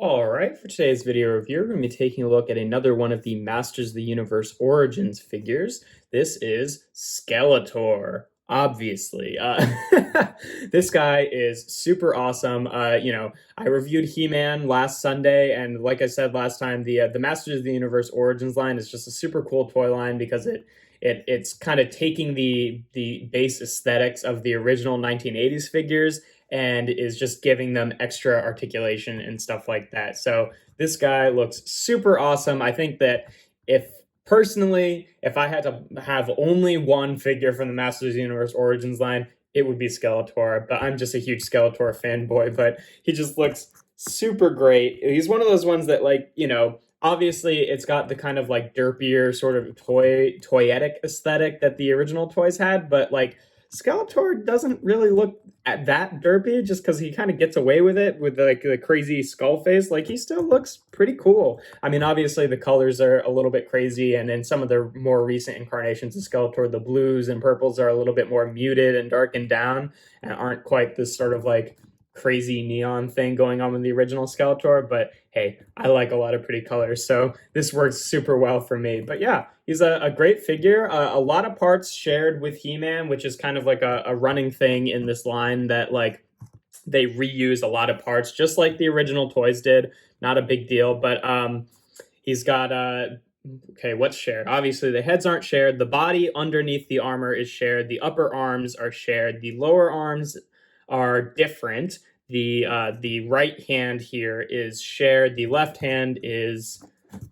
All right, for today's video review, we're going to be taking a look at another one of the Masters of the Universe Origins figures. This is Skeletor, obviously. This guy is super awesome. I reviewed He-Man last Sunday, and like I said last time, the Masters of the Universe Origins line is just a super cool toy line because it's kind of taking the base aesthetics of the original 1980s figures and is just giving them extra articulation and stuff like that. So this guy looks super awesome. I think that if I had to have only one figure from the Masters of the Universe Origins line, it would be Skeletor. But I'm just a huge Skeletor fanboy, but he just looks super great. He's one of those ones that, obviously it's got the kind of like derpier sort of toyetic aesthetic that the original toys had, but like Skeletor doesn't really look at that derpy just because he kind of gets away with it with like the crazy skull face. Like he still looks pretty cool. I mean, obviously the colors are a little bit crazy, and in some of the more recent incarnations of Skeletor, the blues and purples are a little bit more muted and darkened down and aren't quite this sort of like crazy neon thing going on with the original Skeletor. But hey, I like a lot of pretty colors, so this works super well for me. But yeah, he's a great figure. A lot of parts shared with He-Man, which is kind of like a running thing in this line that like they reuse a lot of parts, just like the original toys did. Not a big deal, but he's got okay, what's shared? Obviously, the heads aren't shared. The body underneath the armor is shared. The upper arms are shared. The lower arms are different. The right hand here is shared. The left hand is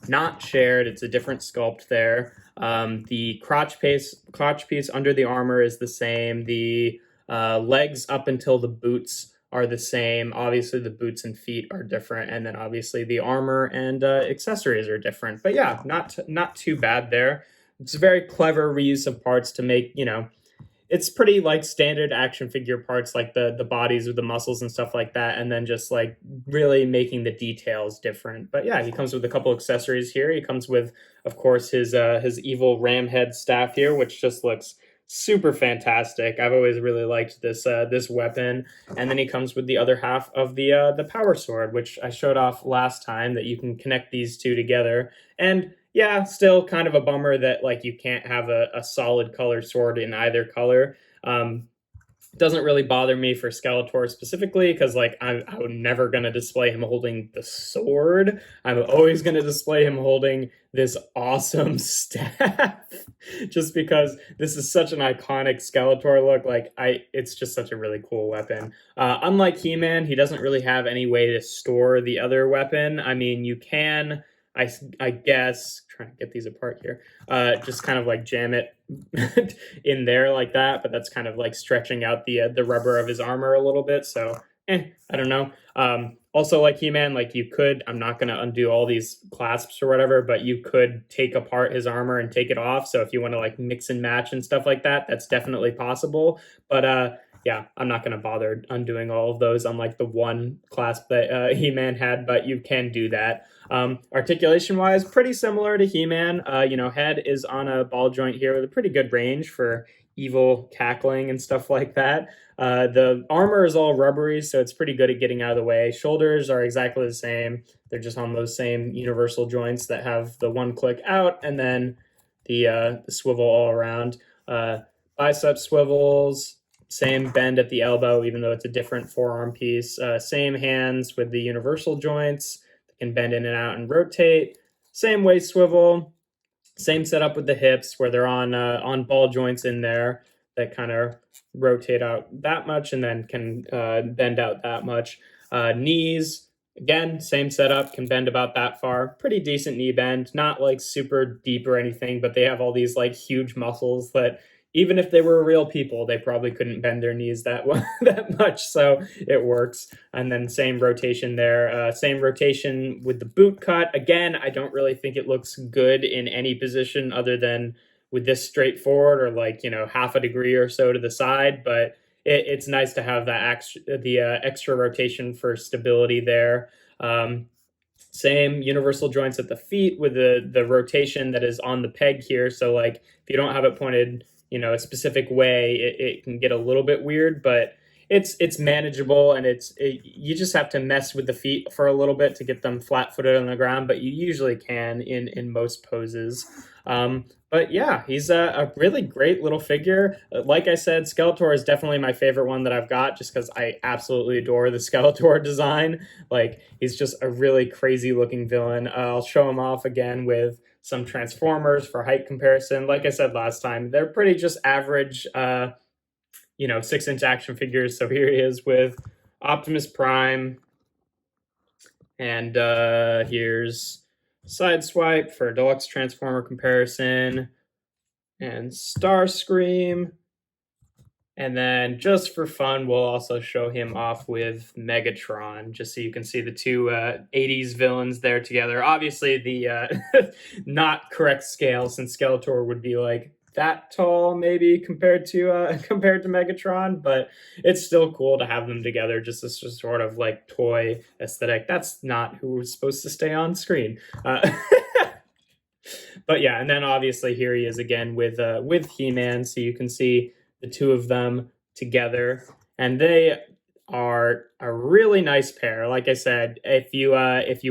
not shared. It's a different sculpt there. The crotch piece under the armor is the same. The legs up until the boots are the same. Obviously, the boots and feet are different, and then obviously the armor and accessories are different. But yeah, not too bad there. It's a very clever reuse of parts to make, it's pretty like standard action figure parts, like the bodies with the muscles and stuff like that, and then just like really making the details different. But yeah, he comes with a couple accessories here. He comes with, of course, his evil ram head staff here, which just looks super fantastic. I've always really liked this weapon. And then he comes with the other half of the power sword, which I showed off last time, that you can connect these two together. And yeah, still kind of a bummer that like you can't have a solid color sword in either color. Doesn't really bother me for Skeletor specifically because like I'm never gonna display him holding the sword. I'm always gonna display him holding this awesome staff, just because this is such an iconic Skeletor look. It's just such a really cool weapon. Unlike He-Man, he doesn't really have any way to store the other weapon. I mean, you can. I guess, trying to get these apart here, just kind of like jam it in there like that, but that's kind of like stretching out the rubber of his armor a little bit, so I don't know. Also, like He-Man, like you could, I'm not going to undo all these clasps or whatever, but you could take apart his armor and take it off, so if you want to like mix and match and stuff like that, that's definitely possible. But yeah, I'm not going to bother undoing all of those, unlike the one clasp that He-Man had, but you can do that. Articulation-wise, pretty similar to He-Man. Head is on a ball joint here with a pretty good range for evil cackling and stuff like that. The armor is all rubbery, so it's pretty good at getting out of the way. Shoulders are exactly the same. They're just on those same universal joints that have the one click out and then the swivel all around. Bicep swivels, same bend at the elbow, even though it's a different forearm piece. Same hands with the universal joints that can bend in and out and rotate. Same waist swivel. Same setup with the hips, where they're on ball joints in there that kind of rotate out that much and then can bend out that much. Knees, again, same setup, can bend about that far. Pretty decent knee bend, not like super deep or anything, but they have all these like huge muscles that even if they were real people, they probably couldn't bend their knees that that much, so it works. And then same rotation there, same rotation with the boot cut. Again, I don't really think it looks good in any position other than with this straight forward or like, half a degree or so to the side, but it's nice to have that extra rotation for stability there. Same universal joints at the feet with the rotation that is on the peg here. So like if you don't have it pointed, a specific way, it can get a little bit weird, but it's manageable, and you just have to mess with the feet for a little bit to get them flat-footed on the ground, but you usually can in most poses. But yeah, he's a really great little figure. Like I said, Skeletor is definitely my favorite one that I've got, just because I absolutely adore the Skeletor design. Like, he's just a really crazy looking villain. I'll show him off again with some Transformers for height comparison. Like I said last time, they're pretty just average, 6-inch action figures. So here he is with Optimus Prime, and here's Sideswipe for deluxe Transformer comparison, and Starscream. And then just for fun, we'll also show him off with Megatron, just so you can see the two 80s villains there together. Obviously, the not correct scale, since Skeletor would be like that tall, maybe compared to Megatron, but it's still cool to have them together, just as a sort of like toy aesthetic. That's not who was supposed to stay on screen. But yeah, and then obviously here he is again with He-Man, so you can see the two of them together, and they are a really nice pair. Like I said, if you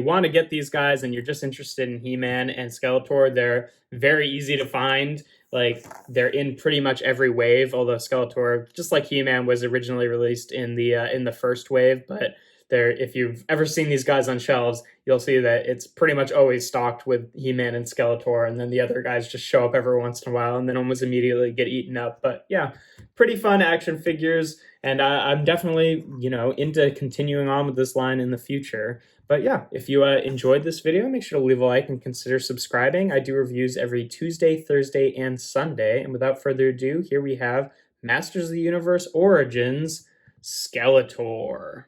want to get these guys and you're just interested in He-Man and Skeletor, they're very easy to find. Like, they're in pretty much every wave, although Skeletor, just like He-Man, was originally released in the first wave, but if you've ever seen these guys on shelves, you'll see that it's pretty much always stocked with He-Man and Skeletor, and then the other guys just show up every once in a while and then almost immediately get eaten up. But yeah, pretty fun action figures, and I'm definitely, into continuing on with this line in the future. But yeah, if you enjoyed this video, make sure to leave a like and consider subscribing. I do reviews every Tuesday, Thursday, and Sunday. And without further ado, here we have Masters of the Universe Origins Skeletor.